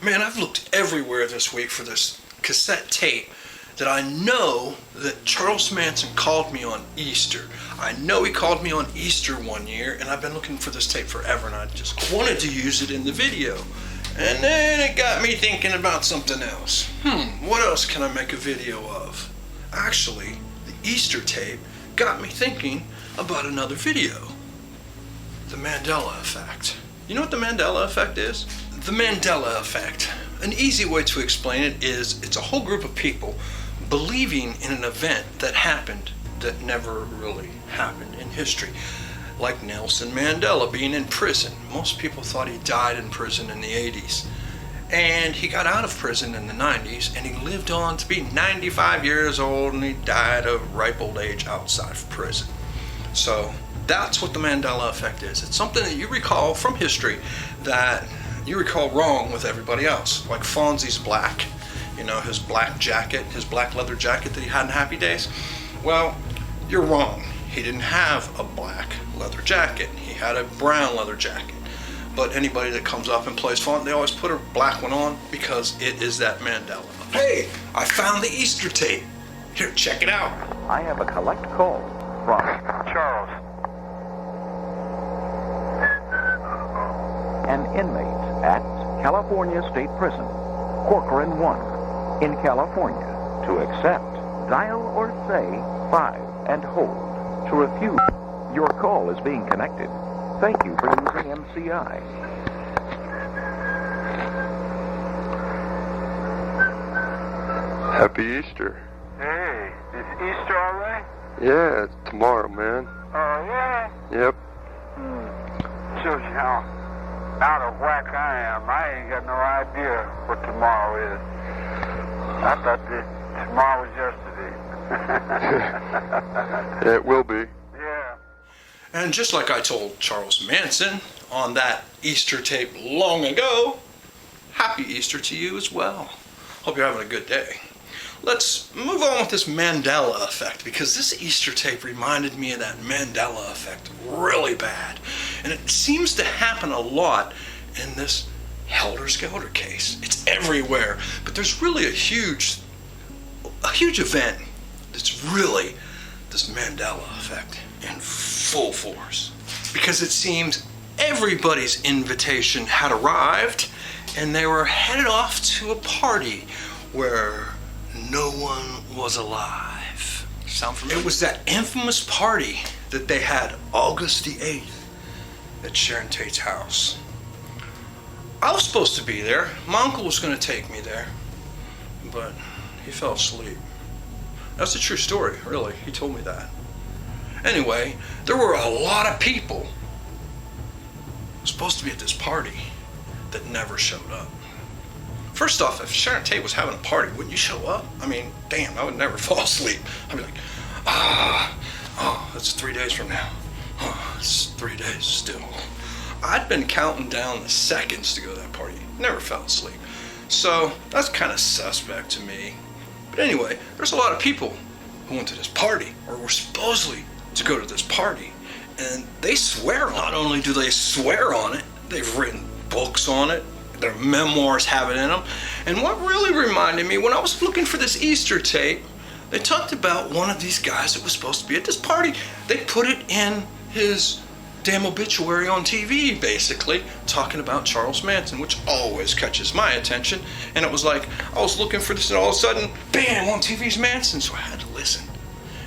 Man, I've looked everywhere this week for this cassette tape that I know that Charles Manson called me on Easter. I know he called me on Easter one year, and I've been looking for this tape forever, and I just wanted to use it in the video. And then it got me thinking about something else. What else can I make a video of? Actually, the Easter tape got me thinking about another video. The Mandela Effect. You know what the Mandela Effect is? The Mandela Effect. An easy way to explain it is it's a whole group of people believing in an event that happened that never really happened in history. Like Nelson Mandela being in prison. Most people thought he died in prison in the 80s. And he got out of prison in the 90s, and he lived on to be 95 years old, and he died of ripe old age outside of prison. So that's what the Mandela Effect is. It's something that you recall from history that you recall wrong with everybody else. Like Fonzie's black, you know, his black jacket, his black leather jacket that he had in Happy Days. Well, you're wrong. He didn't have a black leather jacket. He had a brown leather jacket. But anybody that comes up and plays Fonzie, they always put a black one on because it is that Mandela. Hey, I found the Easter tape. Here, check it out. I have a collect call from Charles. an inmate at California State Prison, Corcoran 1, in California. To accept, dial or say 5 and hold. To refuse, your call is being connected. Thank you for using MCI. Happy Easter. Hey, is Easter all right? Yeah, it's tomorrow, man. Oh, yeah? Yep. Shows you how out of whack I am. I ain't got no idea what tomorrow is. I thought that tomorrow was yesterday. Yeah, it will be. Yeah. And just like I told Charles Manson on that Easter tape long ago, happy Easter to you as well. Hope you're having a good day. Let's move on with this Mandela Effect, because this Easter tape reminded me of that Mandela Effect really bad. And it seems to happen a lot in this Helter Skelter case. It's everywhere, but there's really a huge event that's really this Mandela Effect in full force. Because it seems everybody's invitation had arrived, and they were headed off to a party where no one was alive. Sound familiar? It was that infamous party that they had August the 8th at Sharon Tate's house. I was supposed to be there. My uncle was going to take me there, but he fell asleep. That's a true story, really. He told me that. Anyway, there were a lot of people supposed to be at this party that never showed up. First off, if Sharon Tate was having a party, wouldn't you show up? I mean, damn, I would never fall asleep. I'd be like, that's 3 days from now. It's 3 days still. I'd been counting down the seconds to go to that party. Never fell asleep. So that's kind of suspect to me. But anyway, there's a lot of people who went to this party, or were supposedly to go to this party. And they swear on it. Not only do they swear on it, they've written books on it. Their memoirs have it in them. And what really reminded me, when I was looking for this Easter tape, they talked about one of these guys that was supposed to be at this party. They put it in his damn obituary on TV, basically, talking about Charles Manson, which always catches my attention. And it was like, I was looking for this, and all of a sudden, bam, on TV's Manson. So I had to listen.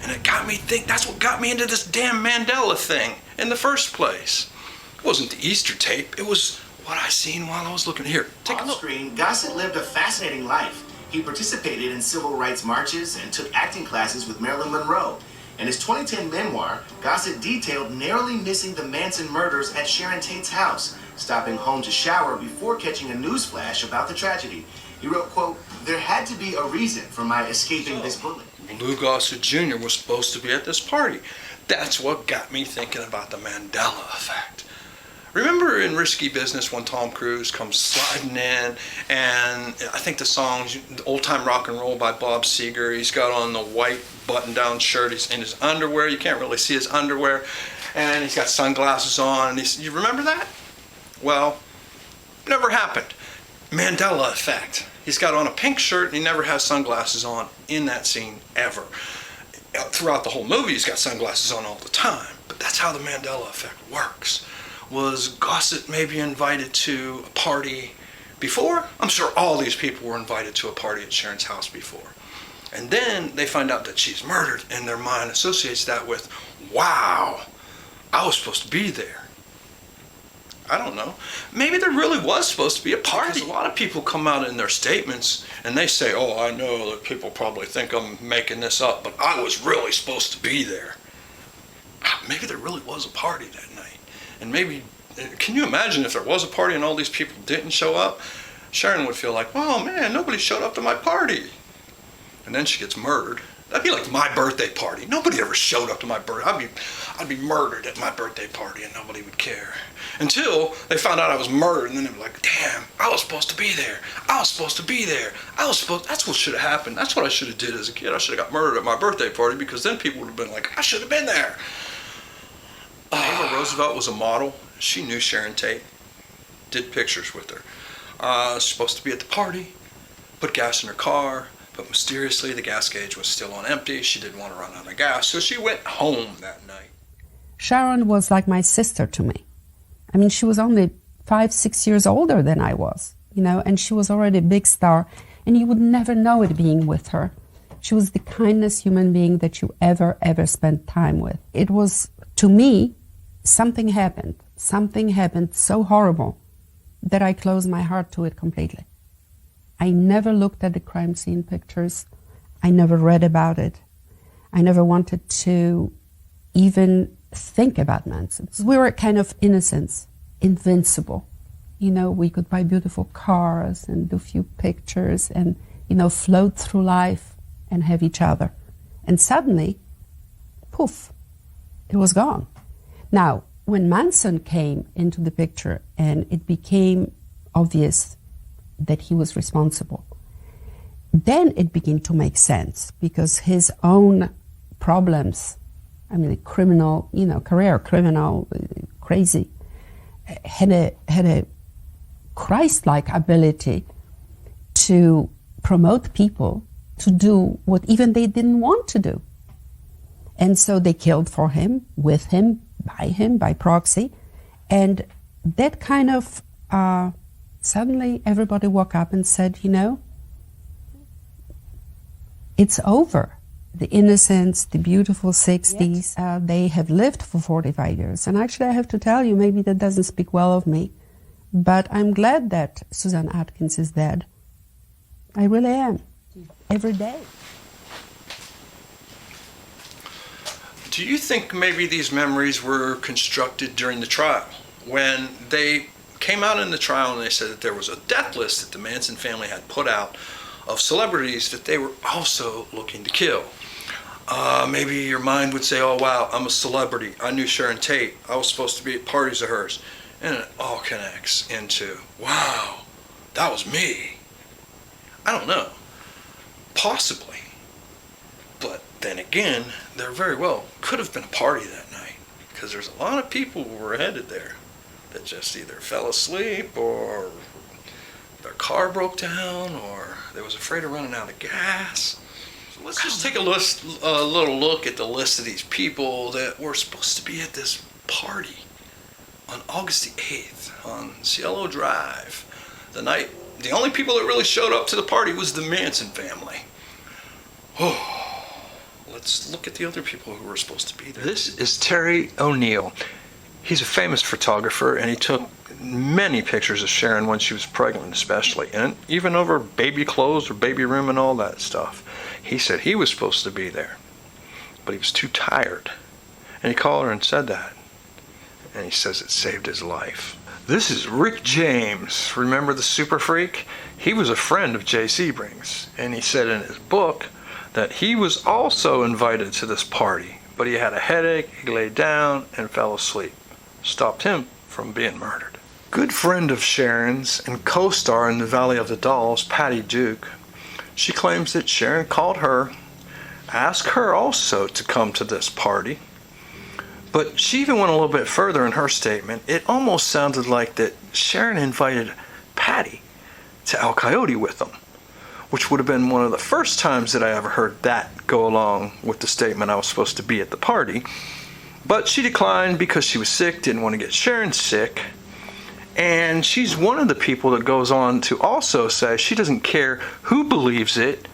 And it got me think, that's what got me into this damn Mandela thing in the first place. It wasn't the Easter tape, it was what I seen while I was looking. Here, take a On look. screen, Gossett lived a fascinating life. He participated in civil rights marches and took acting classes with Marilyn Monroe. In his 2010 memoir, Gossett detailed narrowly missing the Manson murders at Sharon Tate's house, stopping home to shower before catching a news flash about the tragedy. He wrote, quote, "There had to be a reason for my escaping this bullet." Lou Gossett Jr. was supposed to be at this party. That's what got me thinking about the Mandela Effect. Remember in Risky Business when Tom Cruise comes sliding in, and I think the song's Old Time Rock and Roll by Bob Seger. He's got on the white button-down shirt. He's in his underwear. You can't really see his underwear. And he's got sunglasses on. And you remember that? Well, never happened. Mandela Effect. He's got on a pink shirt and he never has sunglasses on in that scene ever. Throughout the whole movie, he's got sunglasses on all the time. But that's how the Mandela Effect works. Was Gossett maybe invited to a party before? I'm sure all these people were invited to a party at Sharon's house before. And then they find out that she's murdered, and their mind associates that with, wow, I was supposed to be there. I don't know. Maybe there really was supposed to be a party. Because a lot of people come out in their statements and they say, oh, I know that people probably think I'm making this up, but I was really supposed to be there. Maybe there really was a party that night. And maybe, can you imagine if there was a party and all these people didn't show up? Sharon would feel like, oh man, nobody showed up to my party. And then she gets murdered. That'd be like my birthday party. Nobody ever showed up to my birthday. I'd be murdered at my birthday party and nobody would care. Until they found out I was murdered, and then they'd be like, damn, I was supposed to be there. I was supposed to be there. That's what should have happened. That's what I should have did as a kid. I should have got murdered at my birthday party, because then people would have been like, I should have been there. Ava Roosevelt was a model. She knew Sharon Tate. Did pictures with her. Was supposed to be at the party. Put gas in her car. But mysteriously, the gas gauge was still on empty. She didn't want to run out of gas, so she went home that night. Sharon was like my sister to me. I mean, she was only 5-6 years older than I was, and she was already a big star, and you would never know it being with her. She was the kindest human being that you ever spent time with. It was, to me, something happened so horrible that I closed my heart to it completely. I never looked at the crime scene pictures. I never read about it. I never wanted to even think about Manson. We were kind of innocents, invincible. We could buy beautiful cars and do a few pictures and, float through life and have each other. And suddenly, poof, it was gone. Now, when Manson came into the picture and it became obvious that he was responsible, then it began to make sense, because his own problems, a criminal, career criminal, crazy, had a Christ-like ability to promote people to do what even they didn't want to do. And so they killed for him, with him, by proxy. And that kind of, suddenly everybody woke up and said, it's over. The innocence, the beautiful 60s, they have lived for 45 years. And actually, I have to tell you, maybe that doesn't speak well of me, but I'm glad that Susan Atkins is dead. I really am. Every day. Do you think maybe these memories were constructed during the trial? When they came out in the trial and they said that there was a death list that the Manson family had put out of celebrities that they were also looking to kill. Maybe your mind would say, oh wow, I'm a celebrity. I knew Sharon Tate. I was supposed to be at parties of hers. And it all connects into, wow, that was me. I don't know. Possibly. But then again, there very well could have been a party that night, because there's a lot of people who were headed there that just either fell asleep, or their car broke down, or they was afraid of running out of gas. So let's just take a little look at the list of these people that were supposed to be at this party on August the 8th on Cielo Drive. The only people that really showed up to the party was the Manson family. Oh. Let's look at the other people who were supposed to be there. This is Terry O'Neill. He's a famous photographer, and he took many pictures of Sharon when she was pregnant, especially, and even over baby clothes or baby room and all that stuff. He said he was supposed to be there, but he was too tired. And he called her and said that. And he says it saved his life. This is Rick James. Remember the super freak? He was a friend of Jay Sebring's, and he said in his book that he was also invited to this party, but he had a headache, he laid down and fell asleep. Stopped him from being murdered. Good friend of Sharon's and co-star in The Valley of the Dolls, Patty Duke, she claims that Sharon called her, asked her also to come to this party, but she even went a little bit further in her statement. It almost sounded like that Sharon invited Patty to El Coyote with them, which would have been one of the first times that I ever heard that go along with the statement I was supposed to be at the party. But she declined because she was sick, didn't want to get Sharon sick. And she's one of the people that goes on to also say she doesn't care who believes it,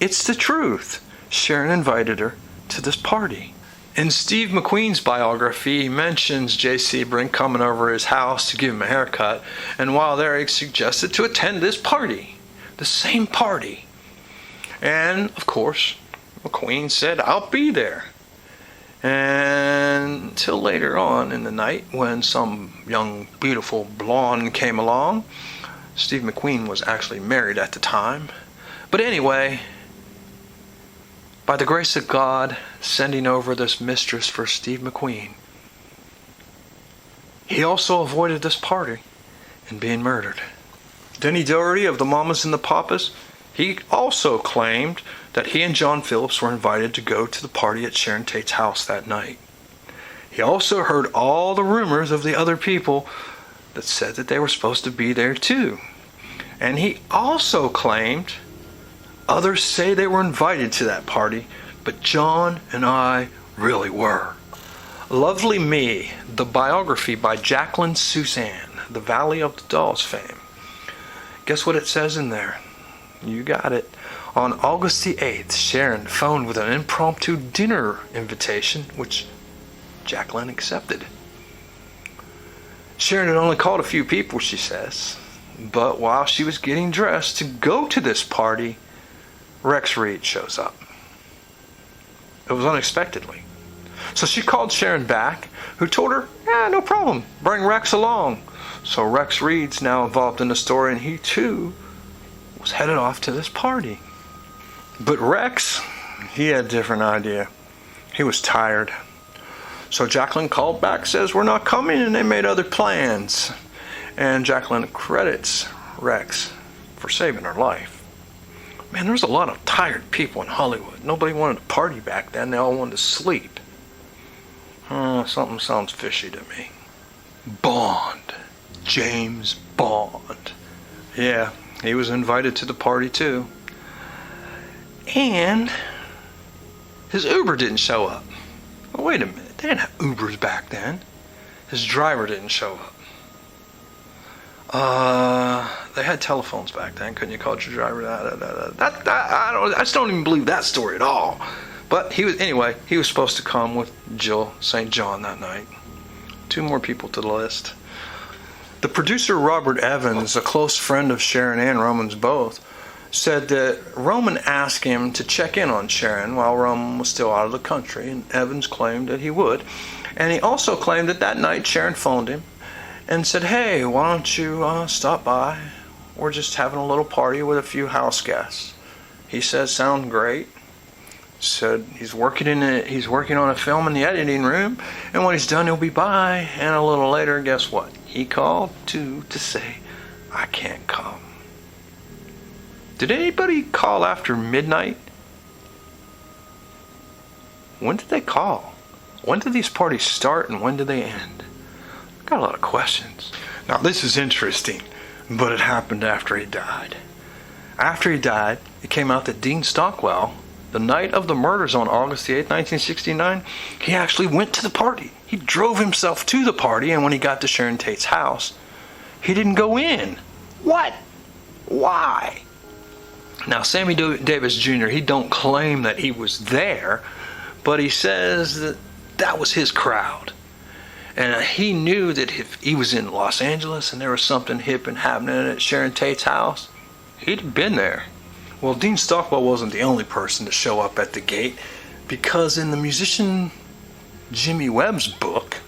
it's the truth. Sharon invited her to this party. In Steve McQueen's biography, he mentions Jay Sebring coming over his house to give him a haircut, and while there he suggested to attend this party, the same party. And, of course, McQueen said, I'll be there. And until later on in the night, when some young, beautiful blonde came along, Steve McQueen was actually married at the time. But anyway, by the grace of God, sending over this mistress for Steve McQueen, he also avoided this party and being murdered. Denny Doherty of the Mamas and the Papas, he also claimed that he and John Phillips were invited to go to the party at Sharon Tate's house that night. He also heard all the rumors of the other people that said that they were supposed to be there too. And he also claimed others say they were invited to that party, but John and I really were. Lovely Me, the biography by Jacqueline Suzanne, the Valley of the Dolls fame. Guess what it says in there? You got it. On August the 8th, Sharon phoned with an impromptu dinner invitation, which Jacqueline accepted. Sharon had only called a few people, she says, but while she was getting dressed to go to this party, Rex Reed shows up. It was unexpectedly. So she called Sharon back, who told her, yeah, no problem, bring Rex along. So Rex Reed's now involved in the story, and he too was headed off to this party. But Rex, he had a different idea. He was tired. So Jacqueline called back, says, we're not coming, and they made other plans. And Jacqueline credits Rex for saving her life. Man, there was a lot of tired people in Hollywood. Nobody wanted to party back then. They all wanted to sleep. Something sounds fishy to me. Bond. James Bond. Yeah, he was invited to the party too. And his Uber didn't show up. Well, wait a minute, they didn't have Ubers back then. His driver didn't show up. They had telephones back then. Couldn't you call your driver? I just don't even believe that story at all. But he was supposed to come with Jill St. John that night. 2 more people to the list. The producer Robert Evans, a close friend of Sharon and Roman's both, said that Roman asked him to check in on Sharon while Roman was still out of the country, and Evans claimed that he would. And he also claimed that that night Sharon phoned him and said, hey, why don't you stop by? We're just having a little party with a few house guests. He says, sound great. Said he's working on a film in the editing room, and when he's done he'll be by. And a little later, guess what? He called to say, I can't come. Did anybody call after midnight? When did they call? When did these parties start and when did they end? I've got a lot of questions. Now this is interesting, but it happened after he died. After he died, it came out that Dean Stockwell, the night of the murders on August the 8th, 1969, he actually went to the party. He drove himself to the party, and when he got to Sharon Tate's house, he didn't go in. What? Why? Now, Sammy Davis Jr., he don't claim that he was there, but he says that that was his crowd. And he knew that if he was in Los Angeles and there was something hip and happening at Sharon Tate's house, he'd have been there. Well, Dean Stockwell wasn't the only person to show up at the gate, because in the musician Jimmy Webb's book,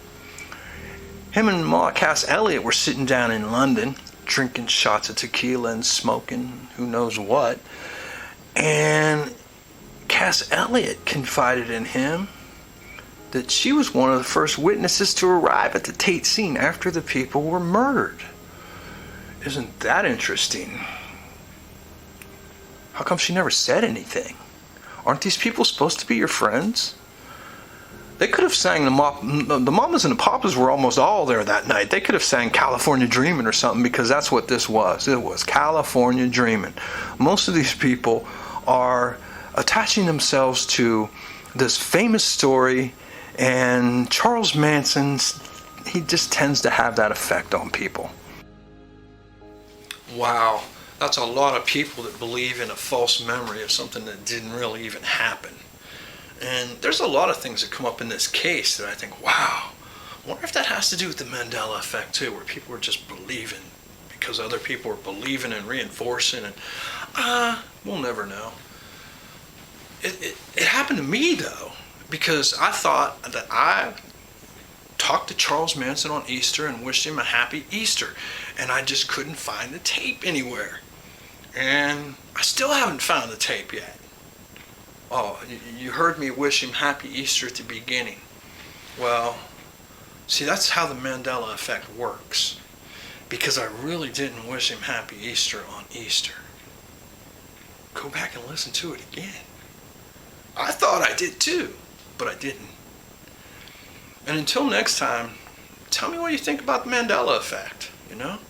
him and Ma Cass Elliot were sitting down in London, drinking shots of tequila and smoking who knows what, and Cass Elliot confided in him that she was one of the first witnesses to arrive at the Tate scene after the people were murdered. Isn't that interesting? How come she never said anything? Aren't these people supposed to be your friends? They could have sang the Mamas and the Papas were almost all there that night. They could have sang California Dreamin' or something, because that's what this was. It was California Dreamin'. Most of these people are attaching themselves to this famous story, and Charles Manson, he just tends to have that effect on people. Wow, that's a lot of people that believe in a false memory of something that didn't really even happen. And there's a lot of things that come up in this case that I think, wow, I wonder if that has to do with the Mandela Effect too, where people are just believing because other people are believing and reinforcing, and we'll never know. It happened to me though, because I thought that I talked to Charles Manson on Easter and wished him a happy Easter, and I just couldn't find the tape anywhere. And I still haven't found the tape yet. Oh, you heard me wish him happy Easter at the beginning. Well, see, that's how the Mandela Effect works, because I really didn't wish him happy Easter on Easter. Go back and listen to it again. I thought I did too, but I didn't. And until next time, tell me what you think about the Mandela Effect, you know?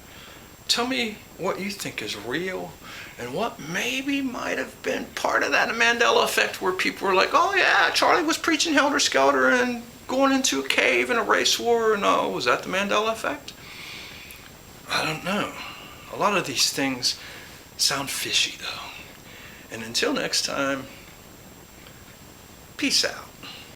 Tell me what you think is real, and what maybe might have been part of that Mandela Effect, where people were like, oh yeah, Charlie was preaching Helter Skelter and going into a cave in a race war, and oh, was that the Mandela Effect? I don't know. A lot of these things sound fishy though. And until next time, peace out.